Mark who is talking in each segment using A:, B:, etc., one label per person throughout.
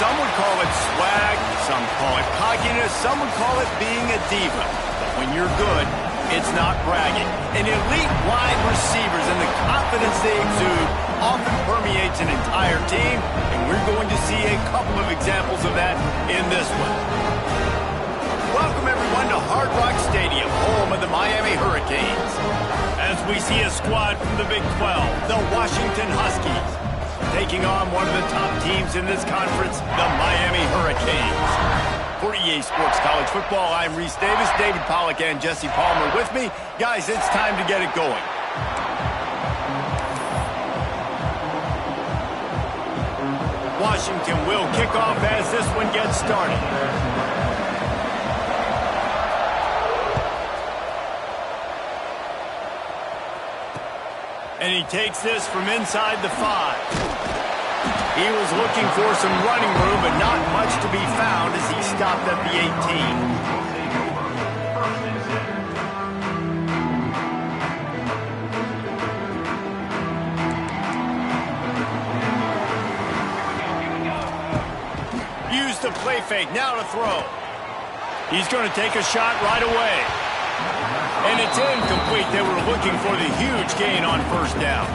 A: Some would call it swag, some call it cockiness, some would call it being a diva. But when you're good, it's not bragging. And elite wide receivers and the confidence they exude often permeates an entire team, and we're going to see a couple of examples of that in this one. Welcome, everyone, to Hard Rock Stadium, home of the Miami Hurricanes. As we see a squad from the Big 12, the Washington Huskies, taking on one of the top teams in this conference, the Miami Hurricanes. For EA Sports College Football, I'm Reese Davis, David Pollack, and Jesse Palmer with me. Guys, it's time to get it going. Washington will kick off as this one gets started. And he takes this from inside the 5. He was looking for some running room, but not much to be found as he stopped at the 18. Use the play fake, now to throw. He's going to take a shot right away. And it's incomplete. They were looking for the huge gain on first down.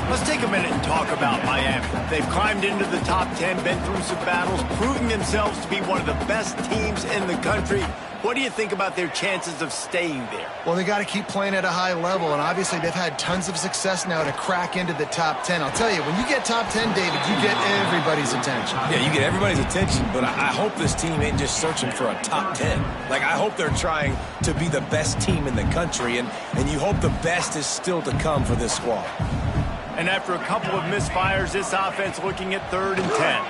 A: Let's take a minute and talk about Miami. They've climbed into the top 10, been through some battles, proving themselves to be one of the best teams in the country. What do you think about their chances of staying there?
B: Well, they got to keep playing at a high level, and obviously they've had tons of success now to crack into the top 10. I'll tell you, when you get top 10, David, you get everybody's attention.
C: Yeah, you get everybody's attention, but I hope this team ain't just searching for a top 10. Like, I hope they're trying to be the best team in the country, and you hope the best is still to come for this squad.
A: And after a couple of misfires, this offense looking at 3rd and 10.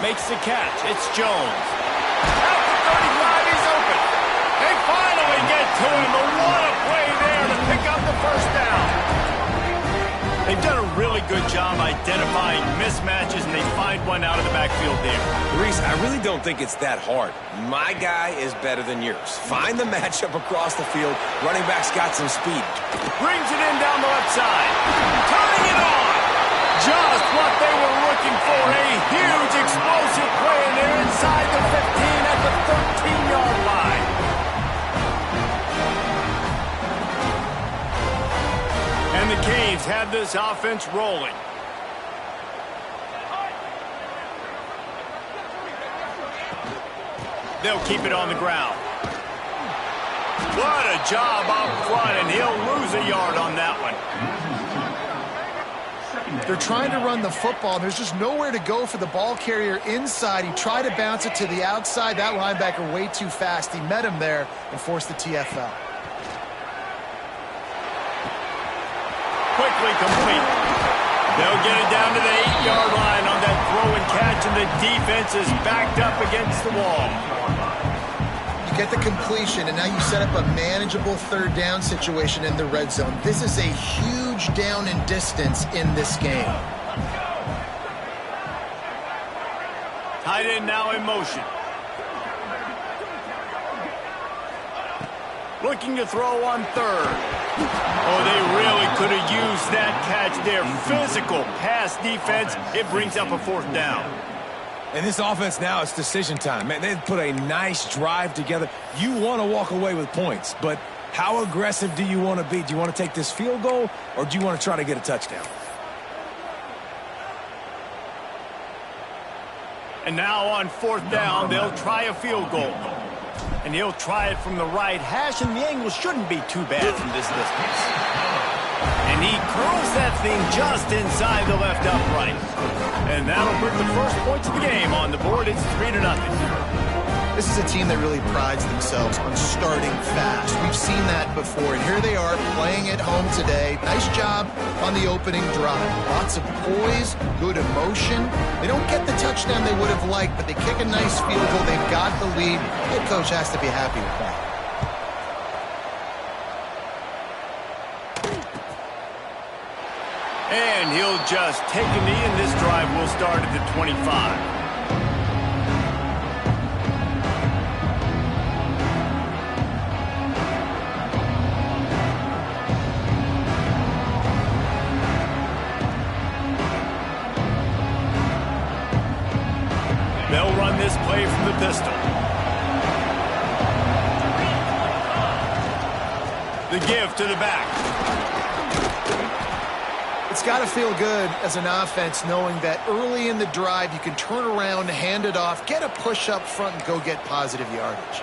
A: Makes the catch. It's Jones. Out to 35, he's open. They finally get to him, but what a play there to pick up the first down. They've done a really good job identifying mismatches, and they find one out of the backfield there.
C: Reese, I really don't think it's that hard. My guy is better than yours. Find the matchup across the field. Running back's got some speed.
A: Brings it in down the left side. Turning it on. Just what they were looking for. A huge explosive play, and they're inside the 15 at the 13-yard line. And the Canes have this offense rolling. They'll keep it on the ground. What a job up front, and he'll lose a yard on that one.
B: They're trying to run the football. There's just nowhere to go for the ball carrier inside. He tried to bounce it to the outside. That linebacker way too fast. He met him there and forced the TFL. Quickly complete. They'll get it down to the 8-yard line on that throw and catch, and the defense is backed up against the wall. You get the completion, and now you set up a manageable 3rd down situation in the red zone. This is a huge down in distance in this game.
A: Tight end now in motion. Looking to throw on 3rd. Oh, they really could have used that catch there. Physical pass defense. It brings up a 4th down.
C: And this offense now, it's decision time. Man, they've put a nice drive together. You want to walk away with points, but how aggressive do you want to be? Do you want to take this field goal, or do you want to try to get a touchdown?
A: And now on 4th down, they'll try a field goal. And he'll try it from the right hash, and the angle shouldn't be too bad from this distance. And he curls that thing just inside the left upright. And that'll put the first points of the game on the board. It's 3-0. This is a team that really prides themselves on starting fast. We've seen that before, and here they are playing at home today. Nice job on the opening drive. Lots of poise, good emotion. They don't get the touchdown they would have liked, but they kick a nice field goal. They've got the lead. Head coach has to be happy with that. And he'll just take a knee, and this drive will start at the 25. The give to the back.
B: It's got to feel good as an offense knowing that early in the drive you can turn around, hand it off, get a push up front, and go get positive yardage.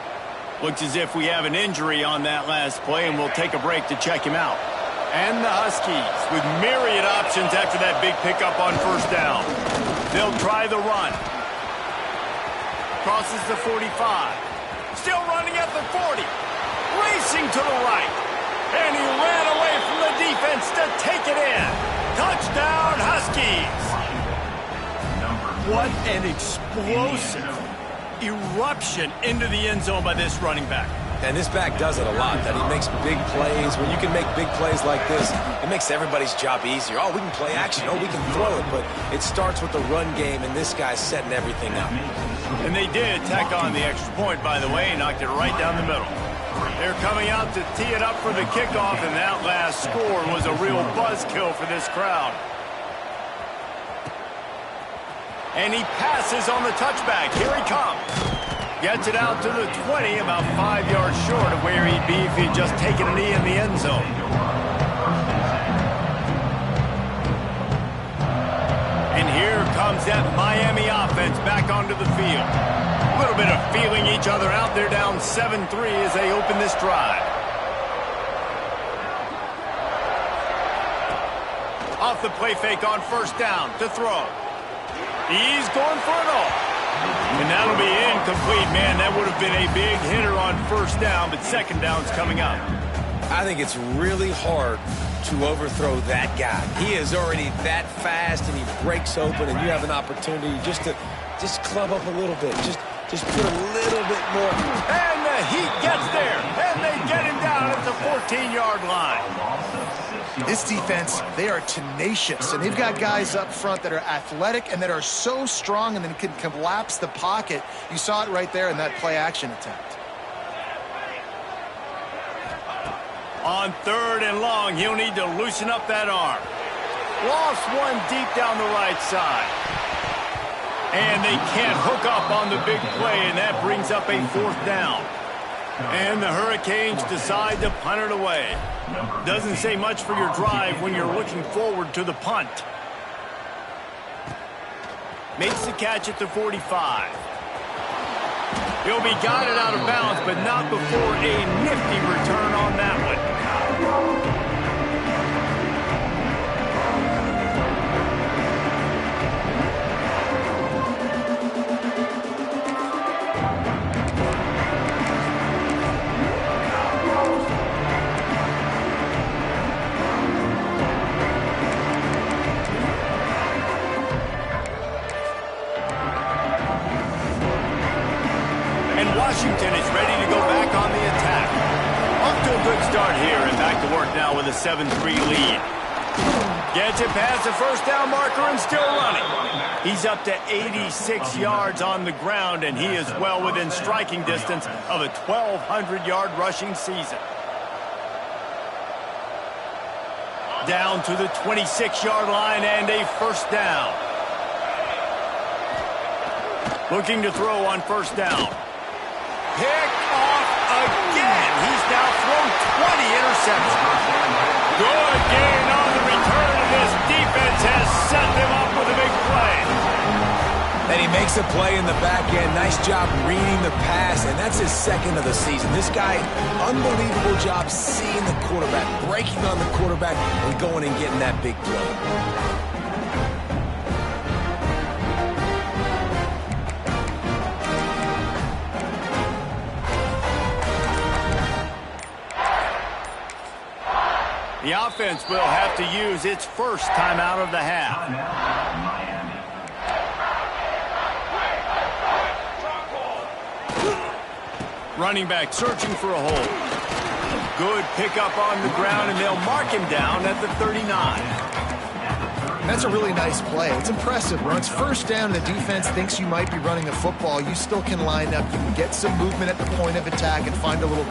A: Looks as if we have an injury on that last play, and we'll take a break to check him out. And the Huskies with myriad options after that big pickup on first down. They'll try the run. Crosses the 45. Still running at the 40. Racing to the right. And he ran away from the defense to take it in. Touchdown, Huskies. What an explosive eruption into the end zone by this running back.
C: And this back does it a lot, that he makes big plays. When you can make big plays like this, it makes everybody's job easier. Oh, we can play action. Oh, we can throw it. But it starts with the run game, and this guy's setting everything up.
A: And they did tack on the extra point, by the way, and knocked it right down the middle. They're coming out to tee it up for the kickoff, and that last score was a real buzzkill for this crowd. And he passes on the touchback. Here he comes. Gets it out to the 20, about 5 yards short of where he'd be if he'd just taken a knee in the end zone. And here comes that Miami offense back onto the field. A little bit of feeling each other out. They're down 7-3 as they open this drive. Off the play fake on first down to throw. He's going for it all. And that'll be incomplete, man. That would have been a big hitter on first down, but second down's coming up.
C: I think it's really hard to overthrow that guy. He is already that fast, and he breaks open, and you have an opportunity just to club up a little bit. Just put a little bit more.
A: And the Heat gets there, and they get him down at the 14-yard line.
B: This defense, they are tenacious, and they've got guys up front that are athletic and that are so strong and then can collapse the pocket. You saw it right there in that play-action attempt.
A: On third and long, he'll need to loosen up that arm. Lost one deep down the right side. And they can't hook up on the big play, and that brings up a fourth down. And the Hurricanes decide to punt it away. Doesn't say much for your drive when you're looking forward to the punt. Makes the catch at the 45. He'll be guided out of bounds, but not before a nifty return on that one. Washington is ready to go back on the attack. Off to a good start here and back to work now with a 7-3 lead. Gets it past the first down marker and still running. He's up to 86 yards on the ground, and he is well within striking distance of a 1,200-yard rushing season. Down to the 26-yard line and a first down. Looking to throw on first down. Pick off again. He's now thrown 20 interceptions. Good gain on the return, and this defense has set them up with a big play.
C: And he makes a play in the back end. Nice job reading the pass, and that's his second of the season. This guy, unbelievable job seeing the quarterback, breaking on the quarterback, and going and getting that big play.
A: The offense will have to use its first timeout of the half. Running back searching for a hole. Good pickup on the ground, and they'll mark him down at the 39.
B: That's a really nice play. It's impressive. When it's first down and the defense thinks you might be running the football, you still can line up. You can get some movement at the point of attack and find a little...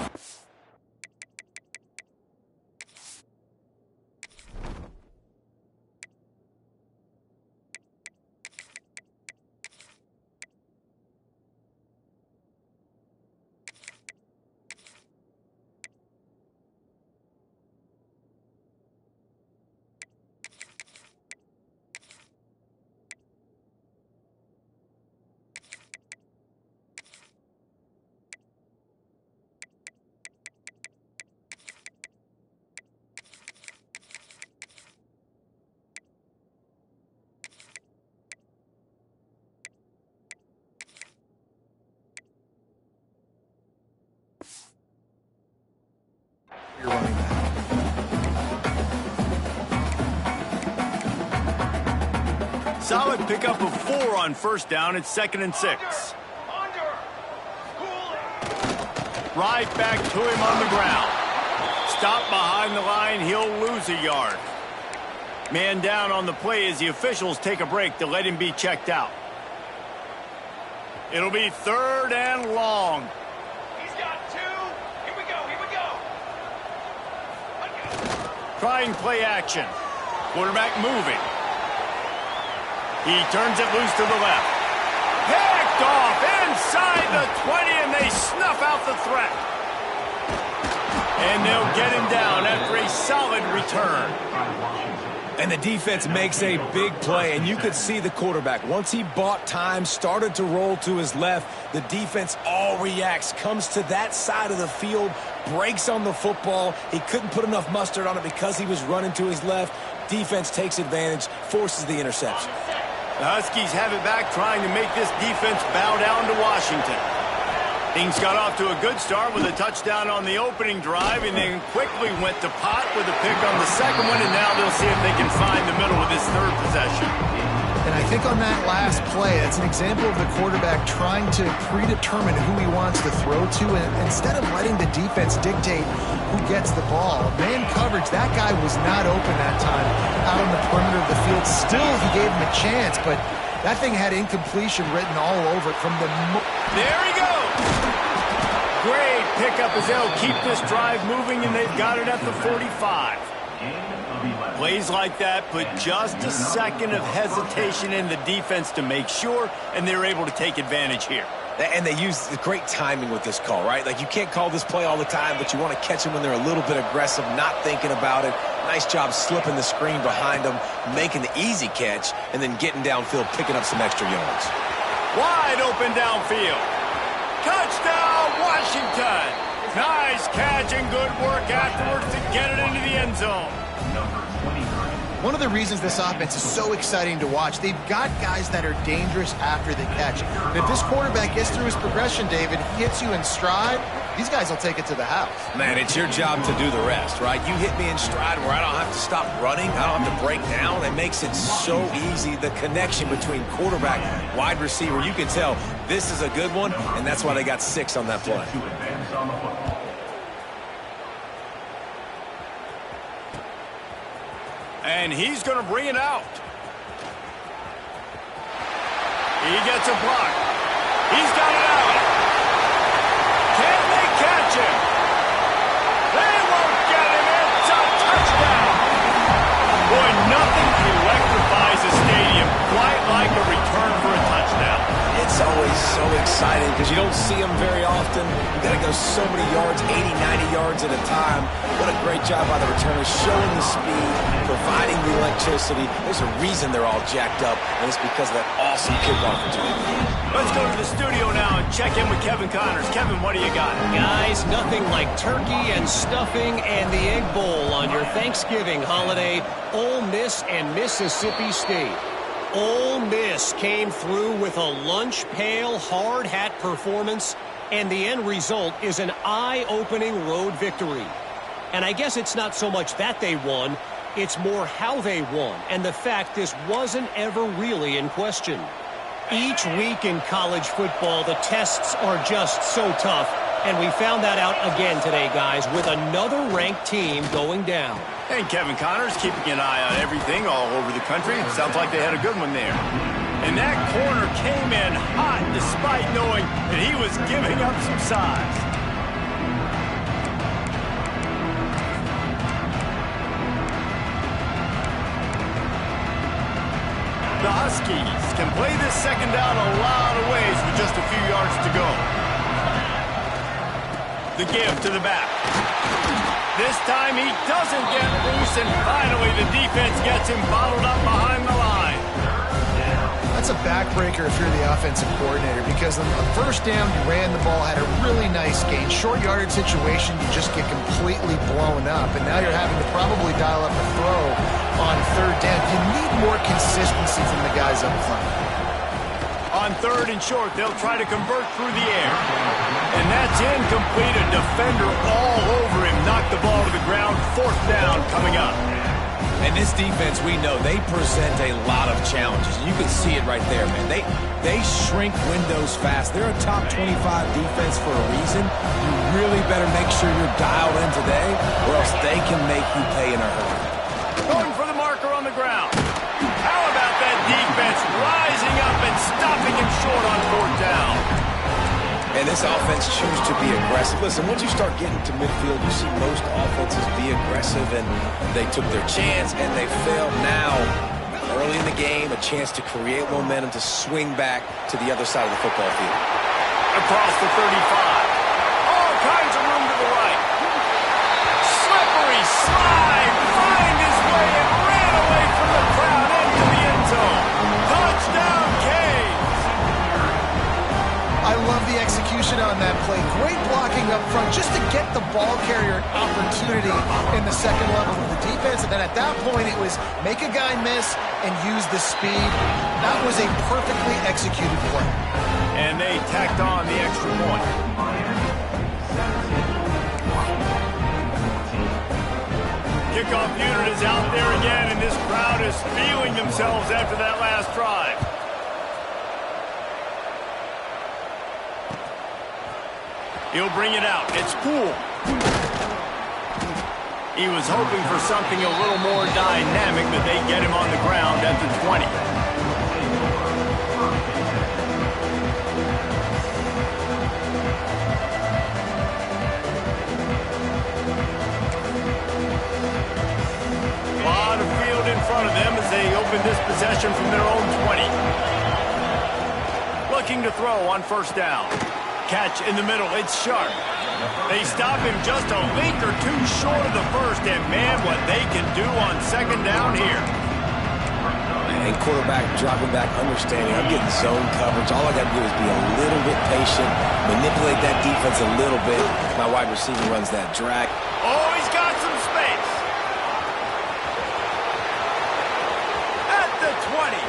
A: Solid pickup of 4 on first down. It's 2nd and 6. Right back to him on the ground. Stop behind the line. He'll lose a yard. Man down on the play as the officials take a break to let him be checked out. It'll be 3rd and long.
D: He's got 2. Here we go.
A: Trying play action. Quarterback moving. He turns it loose to the left. Picked off inside the 20, and they snuff out the threat. And they'll get him down after a solid return.
C: And the defense makes a big play, and you could see the quarterback. Once he bought time, started to roll to his left, the defense all reacts, comes to that side of the field, breaks on the football. He couldn't put enough mustard on it because he was running to his left. Defense takes advantage, forces the interception.
A: The Huskies have it back, trying to make this defense bow down to Washington. Things got off to a good start with a touchdown on the opening drive, and then quickly went to pot with a pick on the second one, and now they'll see if they can find the middle with this 3rd possession.
B: And I think on that last play, it's an example of the quarterback trying to predetermine who he wants to throw to, and instead of letting the defense dictate who gets the ball. Man coverage, that guy was not open that time out on the perimeter of the field. Still, he gave him a chance, but that thing had incompletion written all over it from the...
A: There he goes! Great pickup as they'll keep this drive moving, and they've got it at the 45. Plays like that put just a second of hesitation in the defense to make sure, and they're able to take advantage here.
C: And they use the great timing with this call, right? Like, you can't call this play all the time, but you want to catch them when they're a little bit aggressive, not thinking about it. Nice job slipping the screen behind them, making the easy catch, and then getting downfield, picking up some extra yards.
A: Wide open downfield. Touchdown, Washington! Nice catch and good work afterwards to get it into the end zone.
B: One of the reasons this offense is so exciting to watch, they've got guys that are dangerous after the catch. And if this quarterback gets through his progression, David, hits you in stride, these guys will take it to the house.
C: Man, it's your job to do the rest, right? You hit me in stride where I don't have to stop running, I don't have to break down. It makes it so easy. The connection between quarterback, wide receiver, you can tell this is a good one, and that's why they got 6 on that play.
A: And he's going to bring it out. He gets a block. He's got it out. Can they catch him? They won't get him. It's a touchdown. Boy, nothing electrifies a stadium quite like a return for a touchdown.
C: It's always so exciting because you don't see them very often. You got to go so many yards, 80, 90 yards at a time. What a great job by the returners, showing the speed, providing the electricity. There's a reason they're all jacked up, and it's because of that awesome kickoff return.
A: Let's go to the studio now and check in with Kevin Connors. Kevin, what do you got?
E: Guys, nothing like turkey and stuffing and the Egg Bowl on your Thanksgiving holiday. Ole Miss and Mississippi State. Ole Miss came through with a lunch pail hard hat performance, and the end result is an eye-opening road victory. And I guess it's not so much that they won, it's more how they won, and the fact this wasn't ever really in question. Each week in college football, the tests are just so tough, and we found that out again today, guys, with another ranked team going down.
A: And Kevin Connors keeping an eye on everything all over the country. Sounds like they had a good one there. And that corner came in hot despite knowing that he was giving up some size. The Huskies can play this second down a lot of ways with just a few yards to go. The give to the back. This time he doesn't get loose, and finally the defense gets him bottled up behind the line.
B: That's a backbreaker if you're the offensive coordinator, because on the first down, you ran the ball, had a really nice gain. Short yardage situation, you just get completely blown up, and now you're having to probably dial up a throw on third down. You need more consistency from the guys up front.
A: On third and short, they'll try to convert through the air. And that's incomplete. A defender all over him. Knocked the ball to the ground. 4th down coming up.
C: And this defense, we know, they present a lot of challenges. You can see it right there, man. They shrink windows fast. They're a top 25 defense for a reason. You really better make sure you're dialed in today, or else they can make you pay in a hurry.
A: Going for the marker on the ground. How about that defense rising up and stopping him short on fourth down?
C: And this offense chooses to be aggressive. Listen, once you start getting to midfield, you see most offenses be aggressive, and they took their chance, and they failed now. Early in the game, a chance to create momentum to swing back to the other side of the football field.
A: Across the 35. All kinds of room to the right. Slippery slide. Find his way and ran away from the crowd into the end zone. Touchdown, Canes.
B: I love the execution on that play. Great blocking up front just to get the ball carrier an opportunity in the second level of the defense. And then at that point, it was make a guy miss and use the speed. That was a perfectly executed play.
A: And they tacked on the extra point. Kickoff unit is out there again, and this crowd is feeling themselves after that last drive. He'll bring it out. It's cool. He was hoping for something a little more dynamic, but they get him on the ground at the 20. A lot of field in front of them as they open this possession from their own 20. Looking to throw on first down. Catch in the middle. It's sharp. They stop him just a link or two short of the first, and man, what they can do on second down here.
C: And quarterback dropping back, understanding, I'm getting zone coverage. All I got to do is be a little bit patient, manipulate that defense a little bit. My wide receiver runs that drag.
A: Oh, he's got some space. At the 20.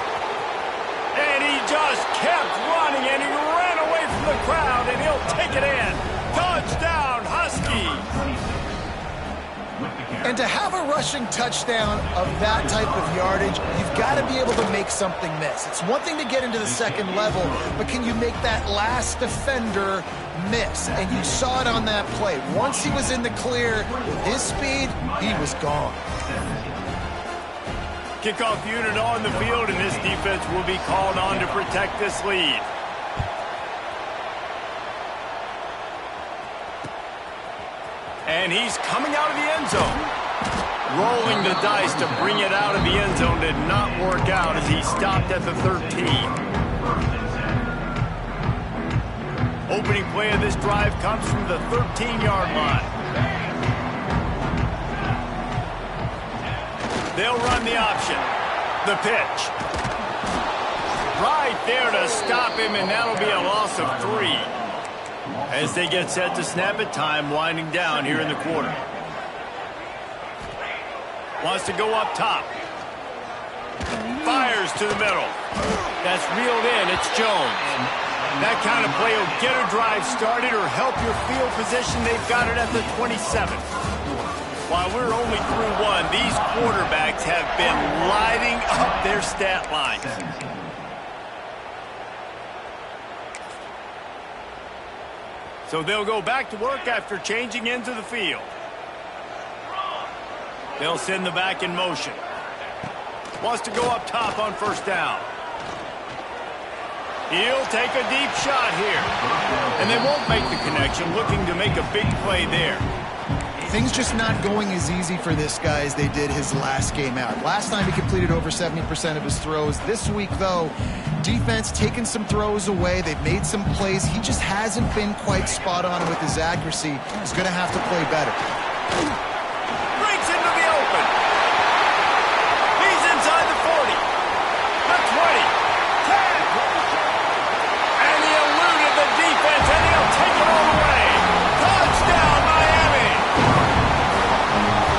A: And he just kept running, and he ran away from the crowd, and he'll take it in. Touchdown, Huskies.
B: And to have a rushing touchdown of that type of yardage, you've got to be able to make something miss. It's one thing to get into the second level, but can you make that last defender miss? And you saw it on that play. Once he was in the clear, with his speed, he was gone.
A: Kickoff unit on the field, and this defense will be called on to protect this lead. And he's coming out of the end zone. Rolling the dice to bring it out of the end zone did not work out as he stopped at the 13. Opening play of this drive comes from the 13-yard line. They'll run the option. The pitch. Right there to stop him, and that'll be a loss of 3. As they get set to snap it, time winding down here in the quarter. Wants to go up top. Fires to the middle. That's reeled in. It's Jones. That kind of play will get a drive started or help your field position. They've got it at the 27. While we're only through one, these quarterbacks have been lighting up their stat lines. So they'll go back to work after changing into the field. They'll send the back in motion. Wants to go up top on first down. He'll take a deep shot here. And they won't make the connection, looking to make a big play there.
B: Things just not going as easy for this guy as they did his last game out. Last time he completed over 70% of his throws. This week, though, defense taking some throws away. They've made some plays. He just hasn't been quite spot on with his accuracy. He's going to have to play better.
A: Breaks into the open. He's inside the 40. The 20. 10. And he eluded the defense, and he'll take it all the way. Touchdown, Miami.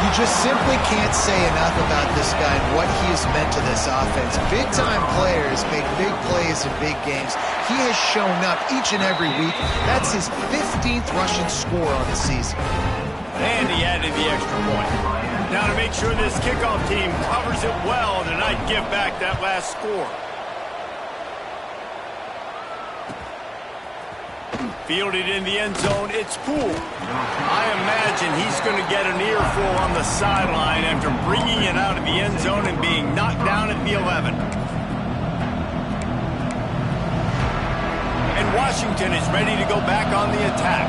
B: You just simply can't say enough about this guy and what he has meant to this offense. Big-time players make big plays in big games. He has shown up each and every week. That's his 15th rushing score on the season.
A: And he added the extra point. Now to make sure this kickoff team covers it well to not give back that last score. Fielded in the end zone, it's Poole. I imagine he's going to get an earful on the sideline after bringing it out of the end zone and being knocked down at the 11. And Washington is ready to go back on the attack.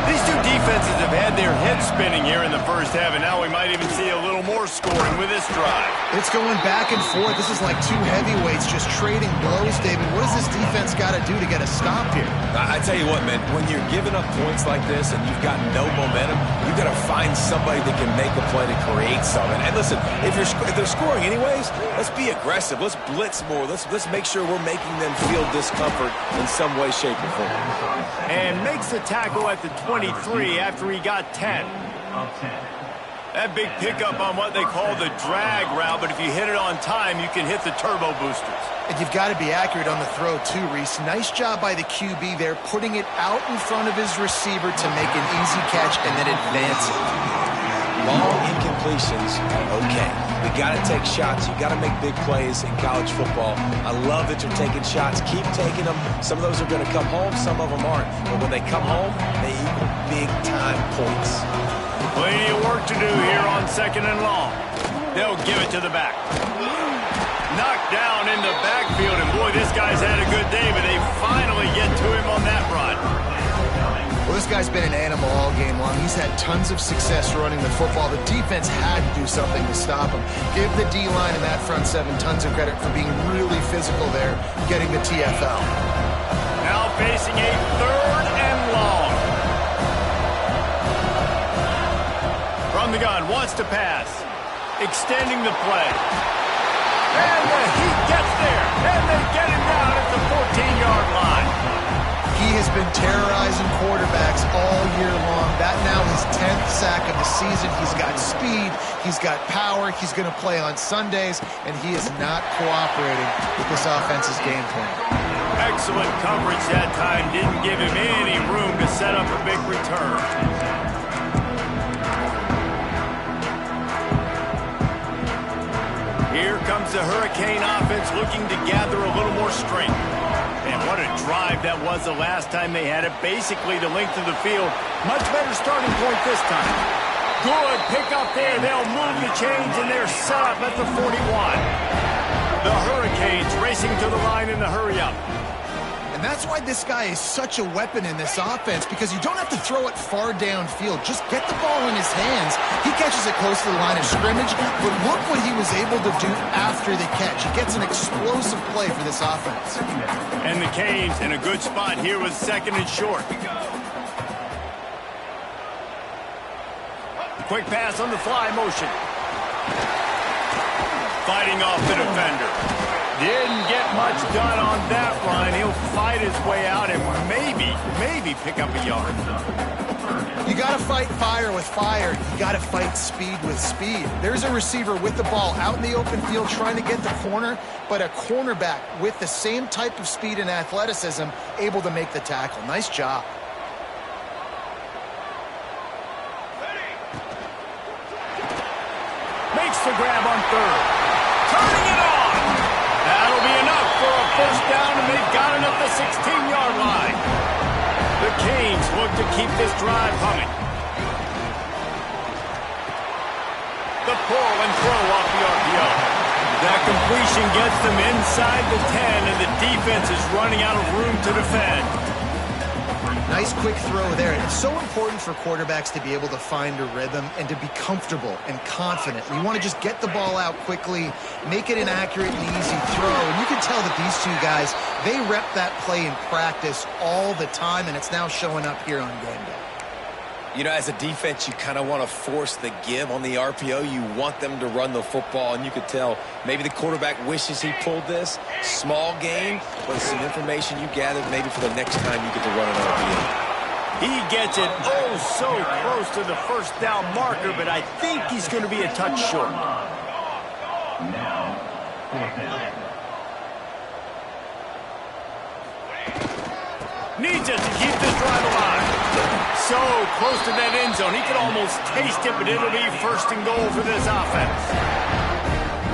A: These two defenses have had their heads spinning here in the first half, and now we might even see a little more scoring with this drive.
B: It's going back and forth. This is like two heavyweights just trading blows, David. What does this defense got to do to get a stop here?
C: I tell you what, man, when you're giving up points like this and you've got no momentum, you've got to find somebody that can make a play to create something. And listen, if they're scoring anyways, let's be aggressive. Let's blitz more. Let's make sure we're making them feel discomfort in some way, shape, or form.
A: And makes the tackle at the 23 after he got 10. That big pickup on what they call the drag route, but if you hit it on time, you can hit the turbo boosters.
B: And you've got to be accurate on the throw, too, Reese. Nice job by the QB there, putting it out in front of his receiver to make an easy catch and then advance it.
C: Long incompletions are okay. We got to take shots. You got to make big plays in college football. I love that you're taking shots. Keep taking them. Some of those are going to come home. Some of them aren't. But when they come home, they equal big-time points.
A: Plenty of work to do here on 2nd and long. They'll give it to the back. Knocked down in the backfield, and boy, this guy's had a good day, but they finally get to him on that run.
B: Well, this guy's been an animal all game long. He's had tons of success running the football. The defense had to do something to stop him. Give the D-line and that front seven tons of credit for being really physical there, getting the TFL.
A: Now facing a 3rd and long. From the gun, wants to pass. Extending the play. And the Heat gets there. And they get him down at the 14-yard line.
B: He has been terrorizing quarterbacks all year long. That now his 10th sack of the season. He's got speed. He's got power. He's going to play on Sundays. And he is not cooperating with this offense's game plan.
A: Excellent coverage that time. Didn't give him any room to set up a big return. Here comes the Hurricane offense looking to gather a little more strength. And what a drive that was the last time they had it. Basically the length of the field. Much better starting point this time. Good pick up there. They'll move the chains and they're set up at the 41. The Hurricanes racing to the line in the hurry up.
B: And that's why this guy is such a weapon in this offense, because you don't have to throw it far downfield. Just get the ball in his hands. He catches it close to the line of scrimmage, but look what he was able to do after the catch. He gets an explosive play for this offense.
A: And the Canes in a good spot here with 2nd and short. Quick pass on the fly motion. Fighting off the defender. Didn't get much done on that run. He'll fight his way out and maybe pick up a yard.
B: You got to fight fire with fire. You got to fight speed with speed. There's a receiver with the ball out in the open field trying to get the corner, but a cornerback with the same type of speed and athleticism able to make the tackle. Nice job.
A: Makes the grab on 3rd. Turning it on. That'll be enough for a 1st down, and they've got him at the 16-yard line. The Canes look to keep this drive humming. The pull and throw off the RPO. That completion gets them inside the 10, and the defense is running out of room to defend.
B: Nice quick throw there. It's so important for quarterbacks to be able to find a rhythm and to be comfortable and confident. You want to just get the ball out quickly, make it an accurate and easy throw. And you can tell that these two guys, they rep that play in practice all the time, and it's now showing up here on game day.
C: You know, as a defense, you kind of want to force the give on the RPO. You want them to run the football, and you could tell maybe the quarterback wishes he pulled this. Small game, but some information you gathered maybe for the next time you get to run an RPO.
A: He gets it so close to the 1st down marker, but I think he's going to be a touch short. Needs it to keep this drive alive. So close to that end zone. He could almost taste it, but it'll be first and goal for this offense.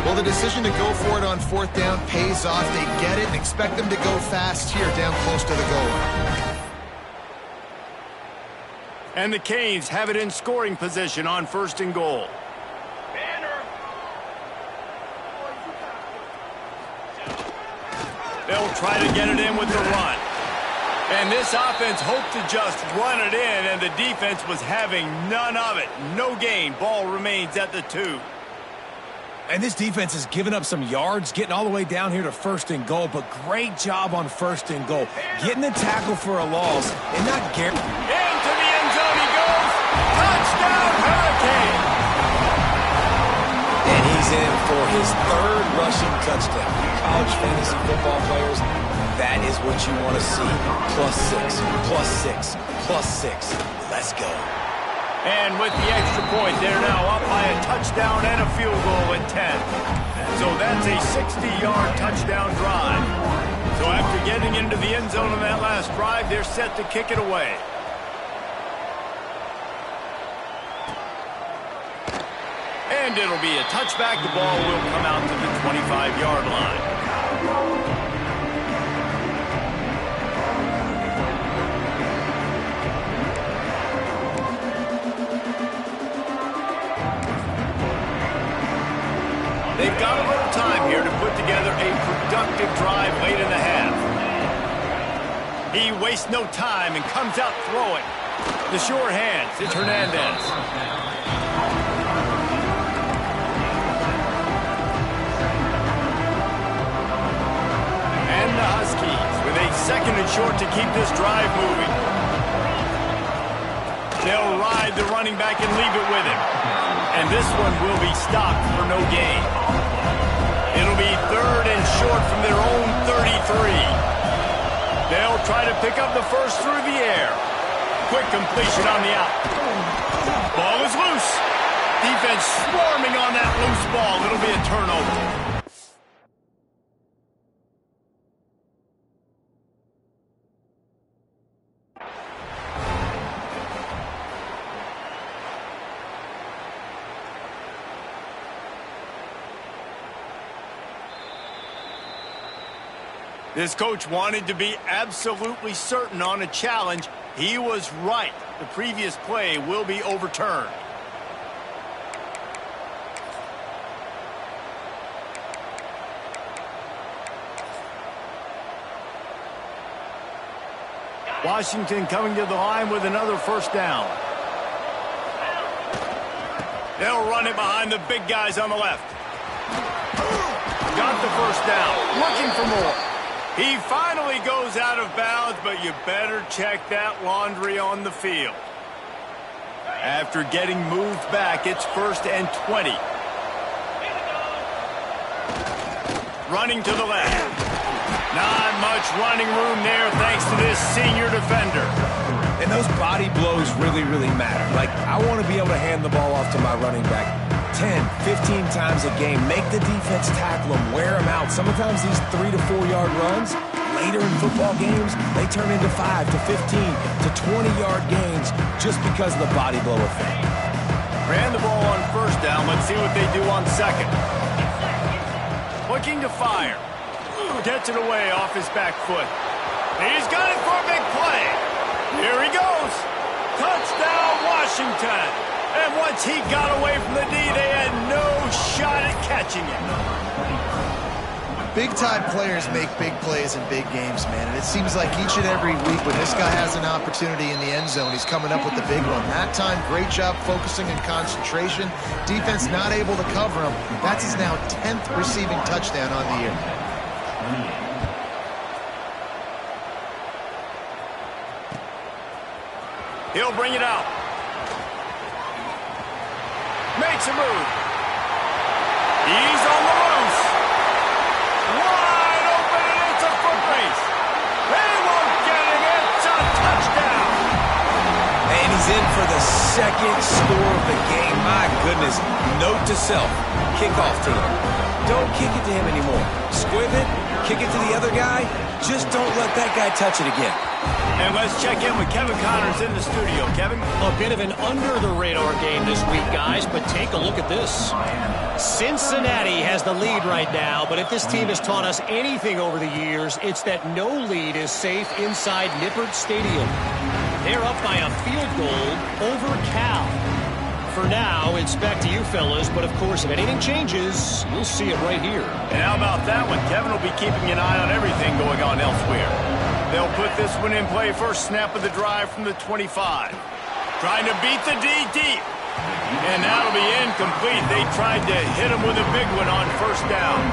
B: Well, the decision to go for it on fourth down pays off. They get it and expect them to go fast here down close to the goal line.
A: And the Canes have it in scoring position on first and goal. They'll try to get it in with the run. And this offense hoped to just run it in, and the defense was having none of it. No gain. Ball remains at the 2.
C: And this defense has given up some yards, getting all the way down here to first and goal, but great job on first and goal. Getting the tackle for a loss and not guaranteed.
A: Into the end zone he goes. Touchdown, Hurricane.
C: And he's in for his 3rd rushing touchdown. College fantasy football players, that is what you want to see. +6, +6, +6. Let's go.
A: And with the extra point, they're now up by a touchdown and a field goal at 10. So that's a 60-yard touchdown drive. So after getting into the end zone on that last drive, they're set to kick it away. And it'll be a touchback. The ball will come out to the 25-yard line. They've got a little time here to put together a productive drive late in the half. He wastes no time and comes out throwing. The sure hands, it's Hernandez. And the Huskies with a 2nd and short to keep this drive moving. They'll ride the running back and leave it with him. And this one will be stopped for no gain. It'll be 3rd and short from their own 33. They'll try to pick up the first through the air. Quick completion on the out. Ball is loose. Defense swarming on that loose ball. It'll be a turnover. This coach wanted to be absolutely certain on a challenge. He was right. The previous play will be overturned. Washington coming to the line with another first down. They'll run it behind the big guys on the left. Got the first down. Looking for more. He finally goes out of bounds, but you better check that laundry on the field. After getting moved back, it's 1st and 20. Running to the left. Not much running room there thanks to this senior defender.
C: And those body blows really, really matter. Like, I want to be able to hand the ball off to my running back 10, 15 times a game. Make the defense tackle them, wear them out. Sometimes these 3 to 4 yard runs, later in football games, they turn into 5 to 15 to 20-yard gains just because of the body blow effect.
A: Ran the ball on first down. Let's see what they do on 2nd. Looking to fire. Gets it away off his back foot. He's got it for a big play. Here he goes. Touchdown, Washington. And once he got away from the D, they had no shot at catching him.
B: Big-time players make big plays in big games, man. And it seems like each and every week when this guy has an opportunity in the end zone, he's coming up with the big one. That time, great job focusing and concentration. Defense not able to cover him. That's his now 10th receiving touchdown on the year.
A: He'll bring it out. Makes a move. He's on the loose. Wide open, and it's a foot race. They won't get him. It's a touchdown.
C: And he's in for the second score of the game. My goodness. Note to self, kickoff team. Don't kick it to him anymore. Squib it, kick it to the other guy. Just don't let that guy touch it again.
A: And let's check in with Kevin Connors in the studio. Kevin?
E: A bit of an under-the-radar game this week, guys, but take a look at this. Cincinnati has the lead right now, but if this team has taught us anything over the years, it's that no lead is safe inside Nippert Stadium. They're up by a field goal over Cal. For now, it's back to you fellas, but of course, if anything changes, you'll see it right here.
A: And how about that one? Kevin will be keeping an eye on everything going on elsewhere. They'll put this one in play first snap of the drive from the 25. Trying to beat the D deep. And that'll be incomplete. They tried to hit him with a big one on first down.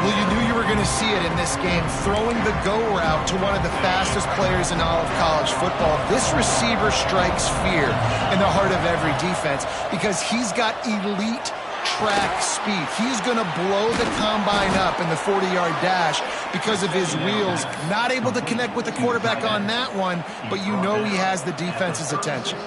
B: Well, you knew you were going to see it in this game, throwing the go route to one of the fastest players in all of college football. This receiver strikes fear in the heart of every defense because he's got elite track speed. He's going to blow the combine up in the 40-yard dash because of his wheels. Not able to connect with the quarterback on that one, but you know he has the defense's attention.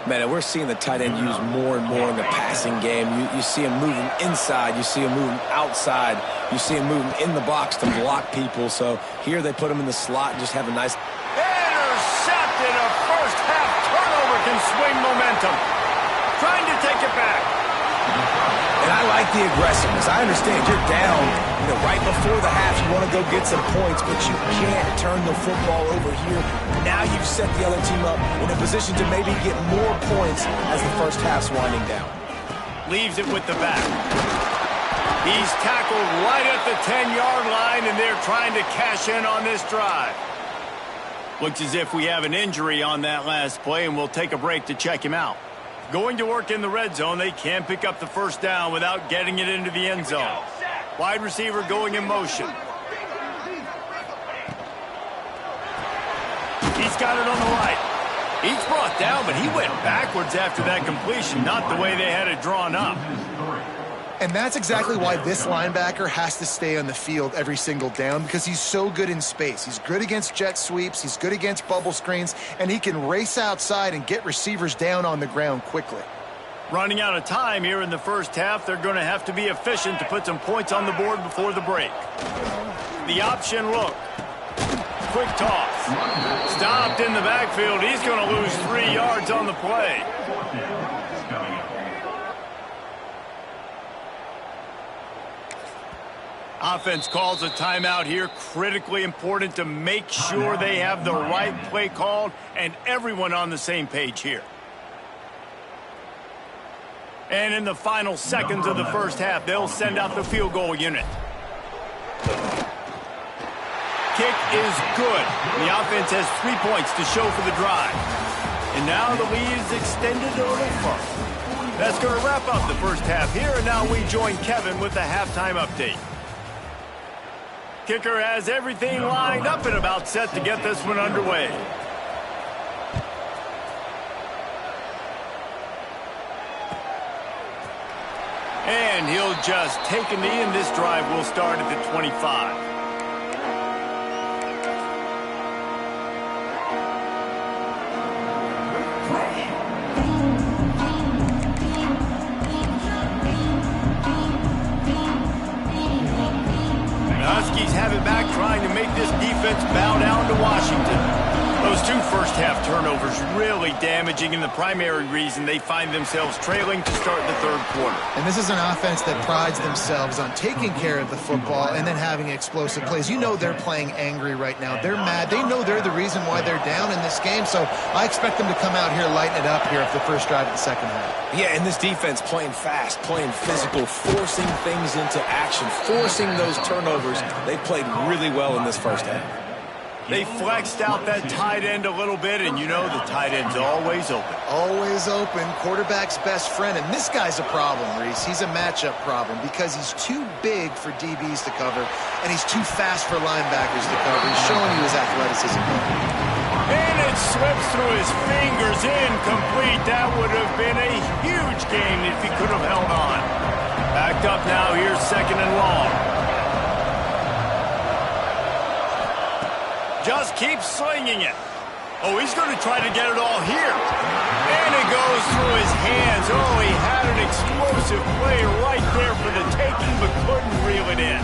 C: Man, and we're seeing the tight end used more and more in the passing game. You see him moving inside. You see him moving outside. You see him moving in the box to block people. So here they put him in the slot and just have a nice...
A: Intercepted. A first-half turnover can swing momentum. Trying to take it back.
C: And I like the aggressiveness. I understand you're down, right before the half. You want to go get some points, but you can't turn the football over here. Now you've set the other team up in a position to maybe get more points as the first half's winding down.
A: Leaves it with the back. He's tackled right at the 10-yard line, and they're trying to cash in on this drive. Looks as if we have an injury on that last play, and we'll take a break to check him out. Going to work in the red zone, they can't pick up the first down without getting it into the end zone. Wide receiver going in motion. He's got it on the right. He's brought down, but he went backwards after that completion, not the way they had it drawn up.
B: And that's exactly why this linebacker has to stay on the field every single down, because he's so good in space. He's good against jet sweeps, he's good against bubble screens, and he can race outside and get receivers down on the ground quickly.
A: Running out of time here in the first half, they're going to have to be efficient to put some points on the board before the break. The option look. Quick toss. Stopped in the backfield. He's going to lose 3 yards on the play. Offense calls a timeout here. Critically important to make sure they have the right play called and everyone on the same page here. And in the final seconds of the first half, they'll send out the field goal unit. Kick is good. The offense has 3 points to show for the drive. And now the lead is extended a little further. That's going to wrap up the first half here, and now we join Kevin with the halftime update. Kicker has everything lined up and about set to get this one underway. And he'll just take a knee, and this drive will start at the 25. Huskies have it back, trying to make this defense bow down to Washington. Those 2 first-half turnovers really damaging, and the primary reason they find themselves trailing to start the third quarter.
B: And this is an offense that prides themselves on taking care of the football and then having explosive plays. You know they're playing angry right now. They're mad. They know they're the reason why they're down in this game, so I expect them to come out here, lighten it up here for the first drive of the second half.
C: Yeah, and this defense playing fast, playing physical, forcing things into action, forcing those turnovers. They played really well in this first half.
A: They flexed out that tight end a little bit, and you know the tight end's always open.
B: Always open, quarterback's best friend, and this guy's a problem, Reese. He's a matchup problem because he's too big for DBs to cover, and he's too fast for linebackers to cover. He's showing you his athleticism.
A: And it slips through his fingers, incomplete. That would have been a huge gain if he could have held on. Backed up now, here's second and long. Just keep slinging it. Oh, he's going to try to get it all here. And it goes through his hands. Oh, he had an explosive play right there for the taking, but couldn't reel it in.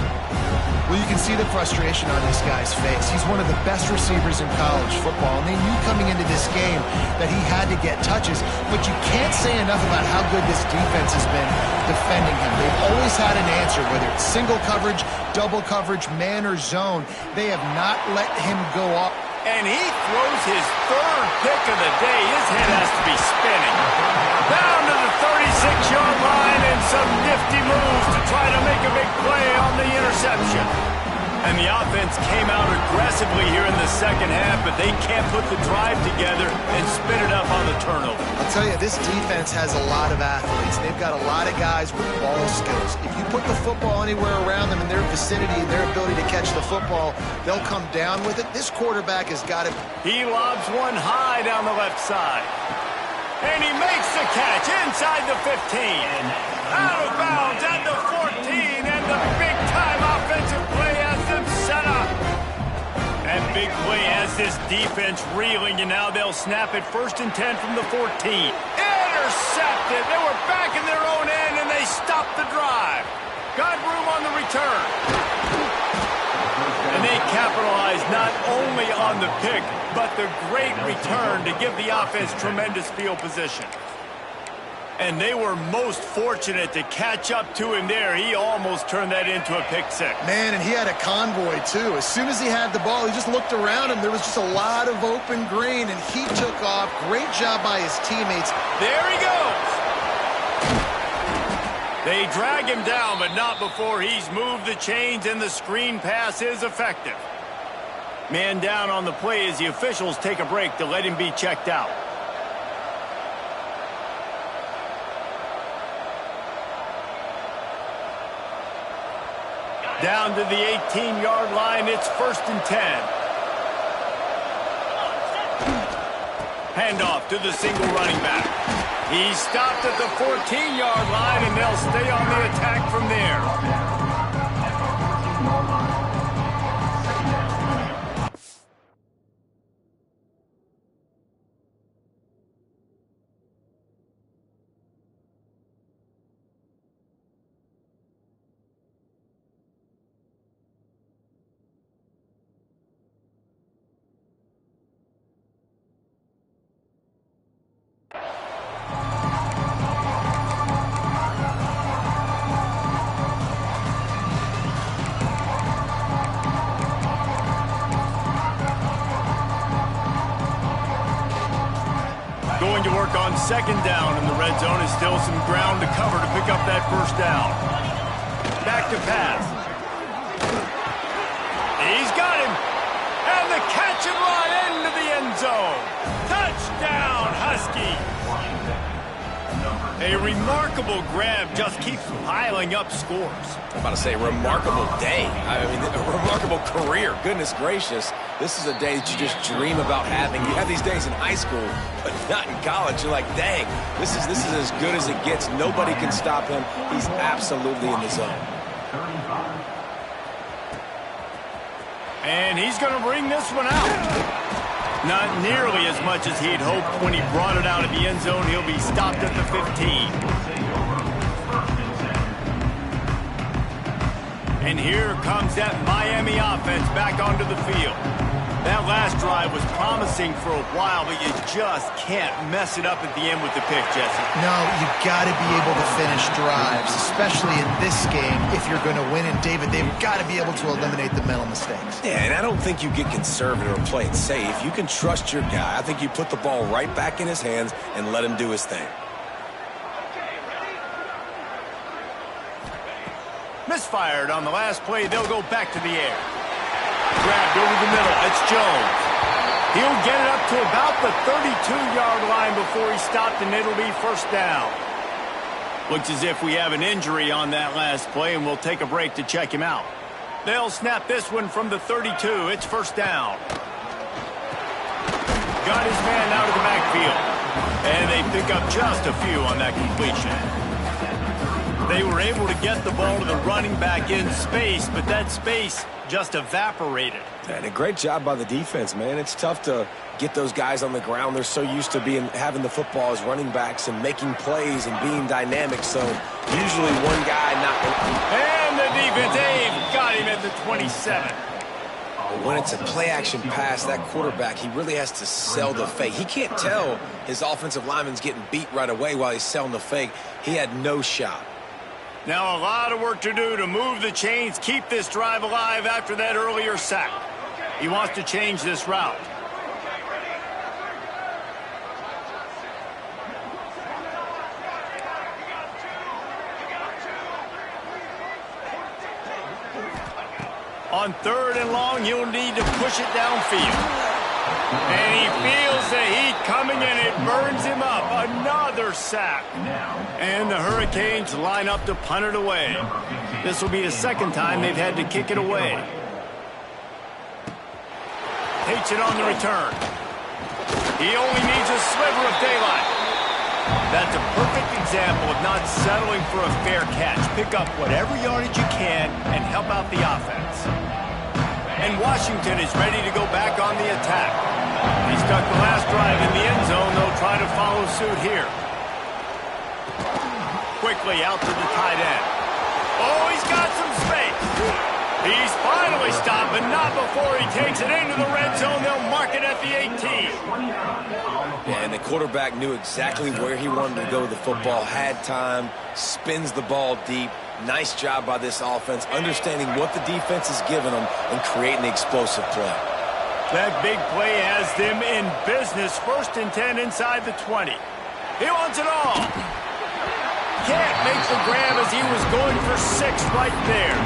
B: Well, you can see the frustration on this guy's face. He's one of the best receivers in college football, and they knew coming into this game that he had to get touches, but you can't say enough about how good this defense has been defending him. They've always had an answer, whether it's single coverage, double coverage, man or zone. They have not let him go up.
A: And he throws his third pick of the day. His head has to be spinning. Down to the 36-yard line and some nifty moves to try to make a big play on the interception. And the offense came out aggressively here in the second half, but they can't put the drive together and spit it up on the turnover.
B: I'll tell you, this defense has a lot of athletes. They've got a lot of guys with ball skills. If you put the football anywhere around them in their vicinity and their ability to catch the football, they'll come down with it. This quarterback has got it.
A: He lobs one high down the left side. And he makes the catch inside the 15. Out of bounds at the 14, and the big-time offensive play has them set up. And big play has this defense reeling, and now they'll snap it 1st and 10 from the 14. Intercepted. They were back in their own end, and they stopped the drive. Got room on the return. And they capitalized not only on the pick, but the great return to give the offense tremendous field position. And they were most fortunate to catch up to him there. He almost turned that into a pick six.
B: Man, and he had a convoy, too. As soon as he had the ball, he just looked around him. There was just a lot of open green, and he took off. Great job by his teammates.
A: There he goes. They drag him down, but not before he's moved the chains, and the screen pass is effective. Man down on the play as the officials take a break to let him be checked out. Down to the 18-yard line, it's 1st and 10. Handoff to the single running back. He stopped at the 14-yard line, and they'll stay on the attack from there. Going to work on 2nd down in the red zone. Is still some ground to cover to pick up that 1st down. Back to pass. He's got him. And the catch and run into the end zone. Touchdown, Huskies. A remarkable grab just keeps piling up scores.
C: I'm about to say, remarkable day. I mean, a remarkable career. Goodness gracious. This is a day that you just dream about having. You have these days in high school, but not in college. You're like, dang, this is as good as it gets. Nobody can stop him. He's absolutely in the zone.
A: And he's going to bring this one out. Not nearly as much as he'd hoped when he brought it out of the end zone. He'll be stopped at the 15. And here comes that Miami offense back onto the field. That last drive was promising for a while, but you just can't mess it up at the end with the pick, Jesse.
B: No, you've got to be able to finish drives, especially in this game if you're going to win. And, David, they've got to be able to eliminate the mental mistakes.
C: Yeah, and I don't think you get conservative or play it safe. You can trust your guy. I think you put the ball right back in his hands and let him do his thing.
A: Misfired on the last play. They'll go back to the air. Grabbed over the middle. It's Jones. He'll get it up to about the 32-yard line before he stopped, and it'll be 1st down. Looks as if we have an injury on that last play, and we'll take a break to check him out. They'll snap this one from the 32. It's 1st down. Got his man out of the backfield. And they pick up just a few on that completion. They were able to get the ball to the running back in space, but that space just evaporated.
C: And a great job by the defense, man. It's tough to get those guys on the ground. They're so used to having the football as running backs and making plays and being dynamic. So usually one guy not.
A: And the defense, Dave, got him at the 27.
C: When it's a play-action pass, that quarterback, he really has to sell the fake. He can't tell his offensive lineman's getting beat right away while he's selling the fake. He had no shot.
A: Now a lot of work to do to move the chains, keep this drive alive after that earlier sack. He wants to change this route. On 3rd and long, he'll need to push it downfield. And he feels the heat coming, and it burns him up. Another sack. And the Hurricanes line up to punt it away. This will be the second time they've had to kick it away. Takes it on the return. He only needs a sliver of daylight. That's a perfect example of not settling for a fair catch. Pick up whatever yardage you can and help out the offense. And Washington is ready to go back on the attack. He stuck the last drive in the end zone. They'll try to follow suit here. Quickly out to the tight end. Oh, he's got some space. He's finally stopped, but not before he takes it into the red zone. They'll mark it at the 18.
C: Yeah, and the quarterback knew exactly where he wanted to go with the football, had time, spins the ball deep. Nice job by this offense, understanding what the defense is giving them and creating the explosive play.
A: That big play has them in business. 1st and 10 inside the 20. He wants it all. Can't make the grab as he was going for 6 right there.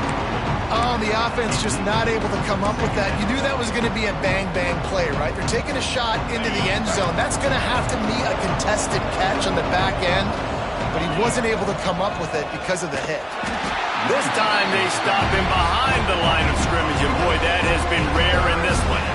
B: Oh, the offense just not able to come up with that. You knew that was going to be a bang-bang play, right? They're taking a shot into the end zone. That's going to have to be a contested catch on the back end, but he wasn't able to come up with it because of the hit.
A: This time they stop him behind the line of scrimmage, and boy, that has been rare in this one.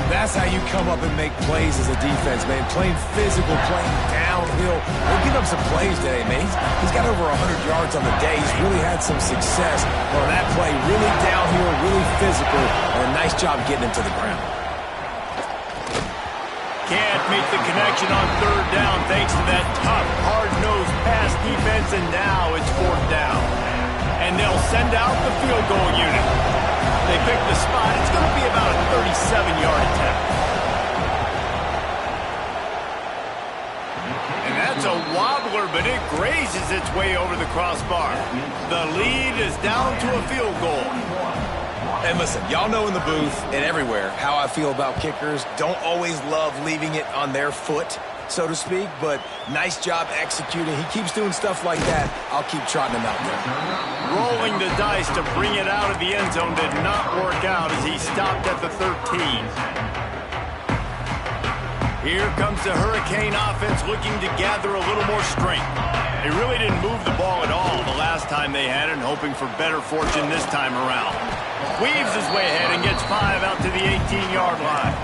C: That's how you come up and make plays as a defense, man. Playing physical, playing downhill. We'll give up some plays today, man. He's got over 100 yards on the day. He's really had some success on that play. Really downhill, really physical, and a nice job getting him to the ground.
A: Can't make the connection on 3rd down thanks to that tough, hard-nosed pass defense, and now it's 4th down. And they'll send out the field goal unit. They pick the spot. It's going to be about a 37-yard attempt. And that's a wobbler, but it grazes its way over the crossbar. The lead is down to a field goal.
C: And listen, y'all know in the booth and everywhere how I feel about kickers. Don't always love leaving it on their foot, so to speak, but nice job executing. He keeps doing stuff like that. I'll keep trotting him out there.
A: Rolling the dice to bring it out of the end zone did not work out as he stopped at the 13. Here comes the Hurricane offense looking to gather a little more strength. They really didn't move the ball at all the last time they had it, and hoping for better fortune this time around. Weaves his way ahead and gets 5 out to the 18-yard line.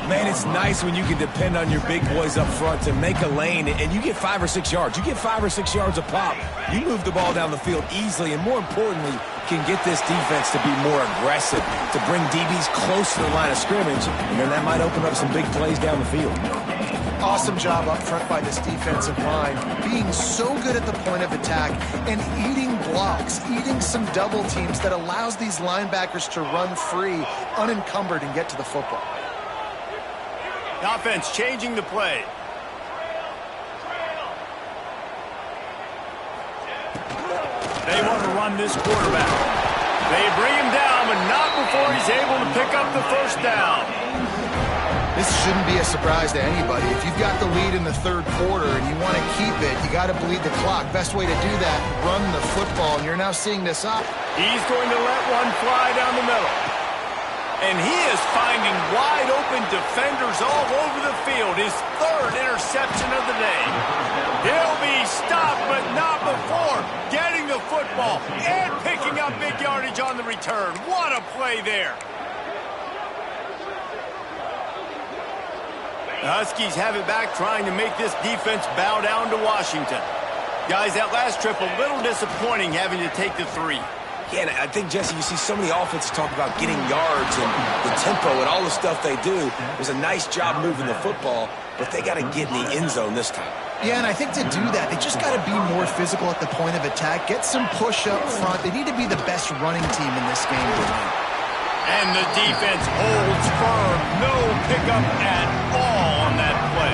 C: Man, it's nice when you can depend on your big boys up front to make a lane, and you get 5 or 6 yards. You get 5 or 6 yards a pop. You move the ball down the field easily, and more importantly, can get this defense to be more aggressive, to bring DBs close to the line of scrimmage, and then that might open up some big plays down the field.
B: Awesome job up front by this defensive line, being so good at the point of attack and eating blocks, eating some double teams that allows these linebackers to run free, unencumbered, and get to the football.
A: The offense changing the play. They want to run this quarterback. They bring him down, but not before he's able to pick up the 1st down.
B: This shouldn't be a surprise to anybody. If you've got the lead in the 3rd quarter and you want to keep it, you got to bleed the clock. Best way to do that, run the football, and you're now seeing this up.
A: He's going to let one fly down the middle. And he is finding wide-open defenders all over the field. His 3rd interception of the day. He'll be stopped, but not before getting the football and picking up big yardage on the return. What a play there. The Huskies have it back, trying to make this defense bow down to Washington. Guys, that last trip, a little disappointing having to take the 3.
C: Yeah, and I think, Jesse, you see so many offenses talk about getting yards and the tempo and all the stuff they do. It was a nice job moving the football, but they got to get in the end zone this time.
B: Yeah, and I think to do that, they just got to be more physical at the point of attack, get some push up front. They need to be the best running team in this game to win.
A: And the defense holds firm. No pickup at all on that play.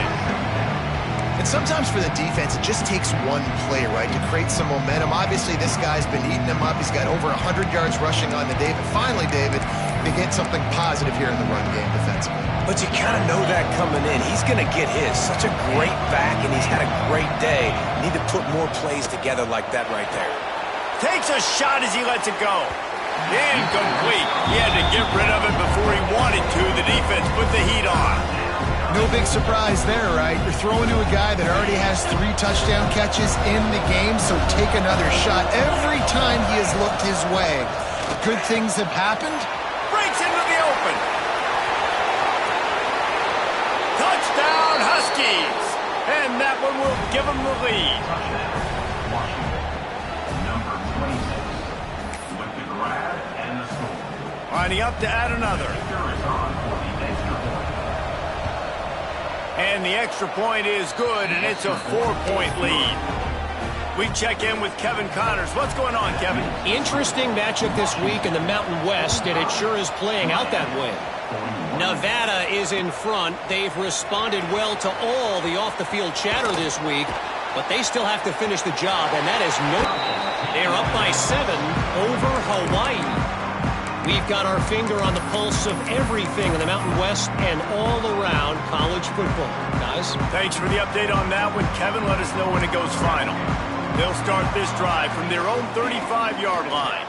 B: And sometimes for the defense, it just takes one play, right, to create some momentum. Obviously, this guy's been eating him up. He's got over 100 yards rushing on the day. But finally, David, they get something positive here in the run game defensively.
C: But you kind of know that coming in. He's going to get his. Such a great back, and he's had a great day. Need to put more plays together like that right there.
A: Takes a shot as he lets it go. Incomplete. He had to get rid of it before he wanted to. The defense put the heat on.
B: No big surprise there, right? You're throwing to a guy that already has 3 touchdown catches in the game, so take another shot. Every time he has looked his way, good things have happened.
A: Breaks into the open. Touchdown, Huskies. And that one will give them the lead. Lining up to add another. And the extra point is good, and it's a 4-point lead. We check in with Kevin Connors. What's going on, Kevin?
E: Interesting matchup this week in the Mountain West, and it sure is playing out that way. Nevada is in front. They've responded well to all the off-the-field chatter this week, but they still have to finish the job, and that is no... They're up by 7 over Hawaii. We've got our finger on the pulse of everything in the Mountain West and all around college football. Guys?
A: Thanks for the update on that one, Kevin. Let us know when it goes final. They'll start this drive from their own 35-yard line.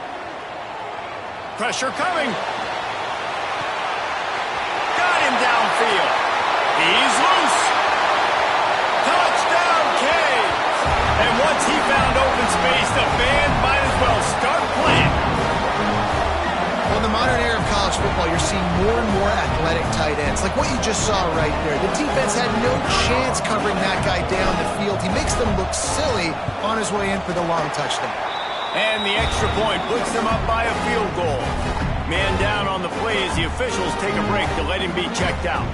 A: Pressure coming. Got him downfield. He's loose. Touchdown, Canes. And once he found open space, the band might as well start playing.
B: Well, in the modern era of college football, you're seeing more and more athletic tight ends, like what you just saw right there. The defense had no chance covering that guy down the field. He makes them look silly on his way in for the long touchdown.
A: And the extra point puts them up by a field goal. Man down on the play as the officials take a break to let him be checked out.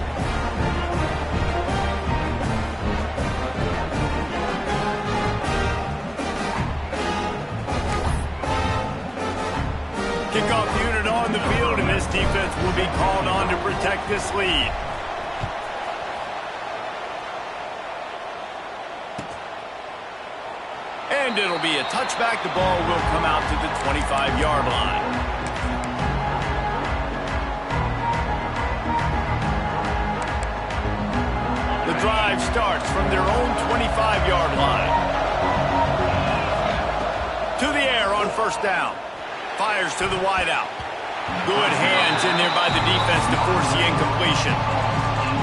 A: Kickoff unit on the field, and this defense will be called on to protect this lead. And it'll be a touchback. The ball will come out to the 25-yard line. The drive starts from their own 25-yard line. To the air on first down. Fires to the wideout. Good hands in there by the defense to force the incompletion.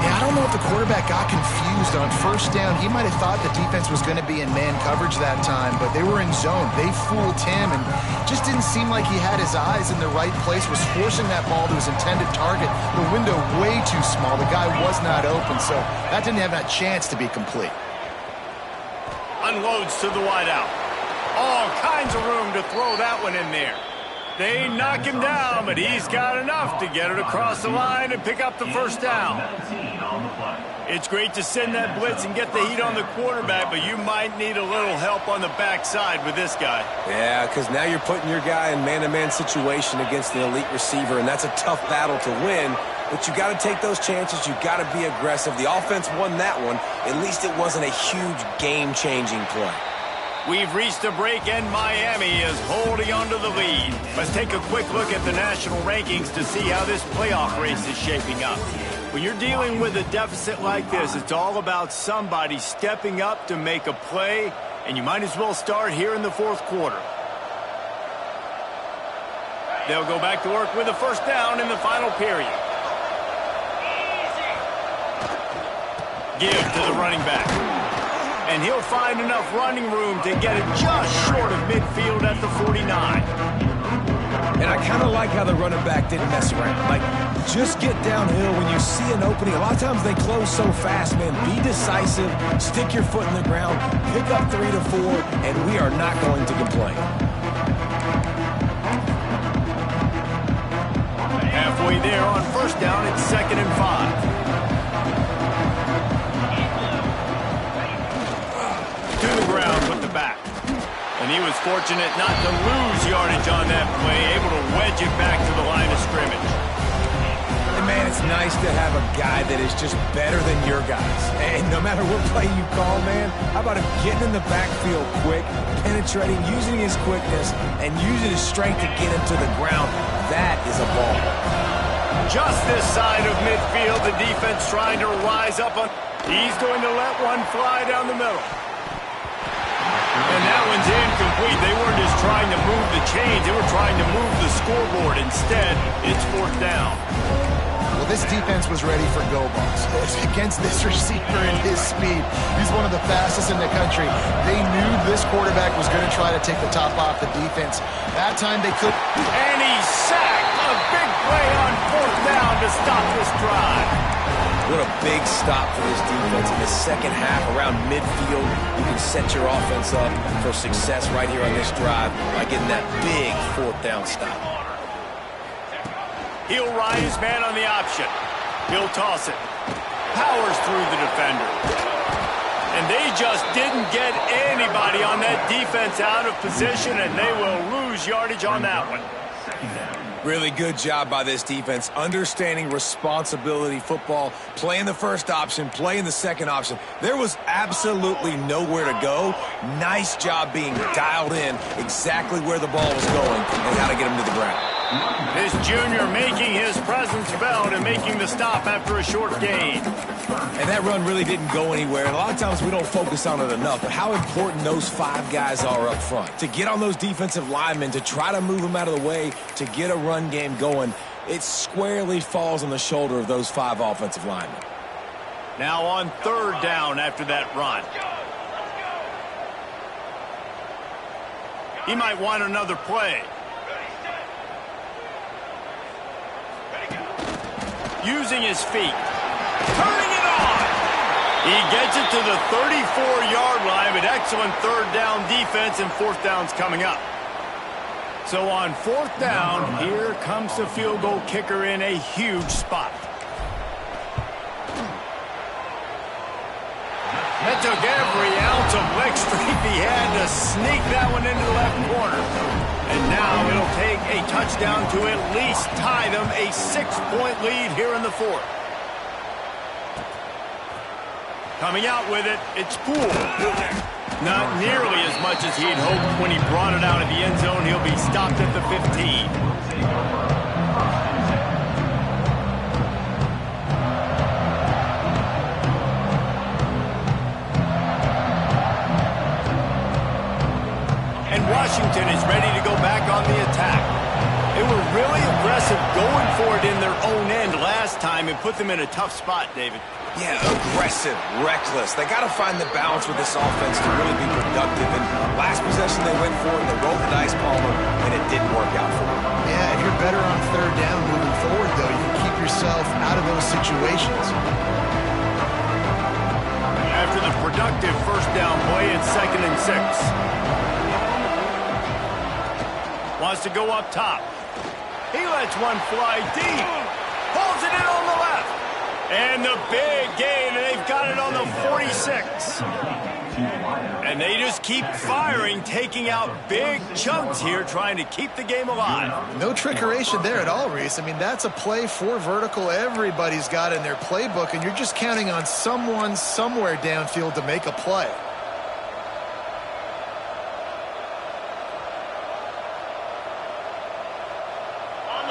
B: Yeah, I don't know if the quarterback got confused on first down. He might have thought the defense was going to be in man coverage that time, but they were in zone. They fooled him and just didn't seem like he had his eyes in the right place, was forcing that ball to his intended target. The window way too small. The guy was not open, so that didn't have that chance to be complete.
A: Unloads to the wideout. All kinds of room to throw that one in there. They knock him down, but he's got enough to get it across the line and pick up the first down. It's great to send that blitz and get the heat on the quarterback, but you might need a little help on the backside with this guy.
C: Yeah, because now you're putting your guy in man-to-man situation against an elite receiver, and that's a tough battle to win. But you got to take those chances. You got to be aggressive. The offense won that one. At least it wasn't a huge game-changing play.
A: We've reached a break, and Miami is holding on to the lead. Let's take a quick look at the national rankings to see how this playoff race is shaping up. When you're dealing with a deficit like this, it's all about somebody stepping up to make a play, and you might as well start here in the fourth quarter. They'll go back to work with a first down in the final period. Give to the running back. And he'll find enough running room to get it just short of midfield at the 49.
C: And I kind of like how the running back didn't mess around. Like, Just get downhill when you see an opening. A lot of times they close so fast, man. Be decisive, stick your foot in the ground, pick up 3 to 4, and we are not going to complain.
A: Halfway there on first down, it's 2nd and 5. To the ground with the back. And he was fortunate not to lose yardage on that play, able to wedge it back to the line of scrimmage.
C: And man, it's nice to have a guy that is just better than your guys. And no matter what play you call, man, how about him getting in the backfield quick, penetrating, using his quickness, and using his strength to get him to the ground. That is a ball.
A: Just this side of midfield, the defense trying to rise up on. He's going to let one fly down the middle. And that one's incomplete. They weren't just trying to move the chains. They were trying to move the scoreboard. Instead, it's 4th down.
B: Well, this defense was ready for go balls. Against this receiver and his speed, he's one of the fastest in the country. They knew this quarterback was going to try to take the top off the defense. That time they could.
A: And he's sacked. A big play on 4th down to stop this drive.
C: What a big stop for this defense in the second half around midfield. You can set your offense up for success right here on this drive by getting that big 4th down stop.
A: He'll ride his man on the option. He'll toss it. Powers through the defender. And they just didn't get anybody on that defense out of position, and they will lose yardage on that one.
C: Really good job by this defense, understanding responsibility football, playing the first option, playing the second option. There was absolutely nowhere to go. Nice job being dialed in exactly where the ball was going and how to get him to the ground.
A: This junior making his presence felt and making the stop after a short gain.
C: And that run really didn't go anywhere. And a lot of times we don't focus on it enough, but how important those 5 guys are up front. To get on those defensive linemen, to try to move them out of the way, to get a run game going, it squarely falls on the shoulder of those 5 offensive linemen.
A: Now on 3rd down after that run. He might want another play. Using his feet. Turning it on. He gets it to the 34-yard line, but excellent 3rd down defense, and 4th down's coming up. So on 4th down, here comes the field goal kicker in a huge spot. That took every ounce of leg strength he had to sneak that one into the left corner. And now it'll take a touchdown to at least tie them a 6-point lead here in the 4th. Coming out with it, it's Poole. Not nearly as much as he'd hoped when he brought it out of the end zone. He'll be stopped at the 15. Washington is ready to go back on the attack. They were really aggressive going for it in their own end last time and put them in a tough spot, David.
C: Yeah, aggressive, reckless. They got to find the balance with this offense to really be productive. And last possession they went for it, they rolled the dice, Palmer, and it didn't work out for them.
B: Yeah, if you're better on 3rd down moving forward, though, you can keep yourself out of those situations.
A: After the productive 1st down play, it's 2nd and 6. Wants to go up top. He lets one fly deep. Pulls it in on the left. And the big gain, and they've got it on the 46. And they just keep firing, taking out big chunks here, trying to keep the game alive.
B: No trickeration there at all, Reese. I mean, that's a play for vertical everybody's got in their playbook, and you're just counting on someone somewhere downfield to make a play.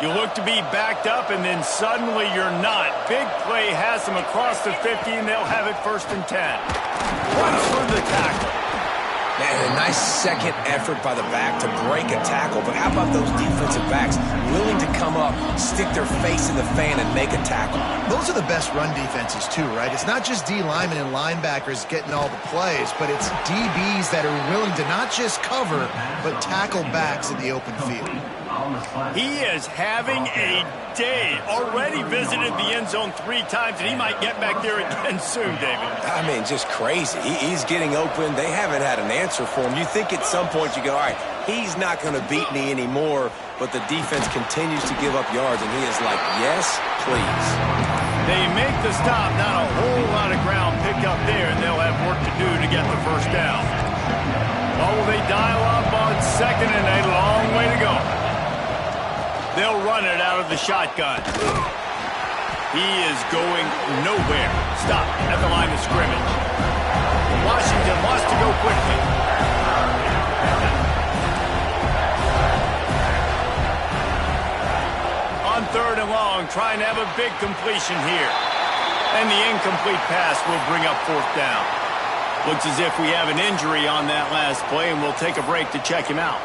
A: You look to be backed up, and then suddenly you're not. Big play has them across the 50, and they'll have it 1st and 10. Runs through the tackle.
C: Man, a nice second effort by the back to break a tackle. But how about those defensive backs willing to come up, stick their face in the fan, and make a tackle?
B: Those are the best run defenses, too, right? It's not just D linemen and linebackers getting all the plays, but it's DBs that are willing to not just cover, but tackle backs in the open field.
A: He is having a day. Already visited the end zone 3 times, and he might get back there again soon, David.
C: I mean, just crazy. He's getting open. They haven't had an answer for him. You think at some point you go, all right, he's not going to beat me anymore, but the defense continues to give up yards, and he is like, yes, please.
A: They make the stop, not a whole lot of ground picked up there, and they'll have work to do to get the first down. Oh, they dial up on 2nd and a long way to go. They'll run it out of the shotgun. He is going nowhere. Stop at the line of scrimmage. Washington wants to go quickly. On 3rd and long, trying to have a big completion here. And the incomplete pass will bring up 4th down. Looks as if we have an injury on that last play, and we'll take a break to check him out.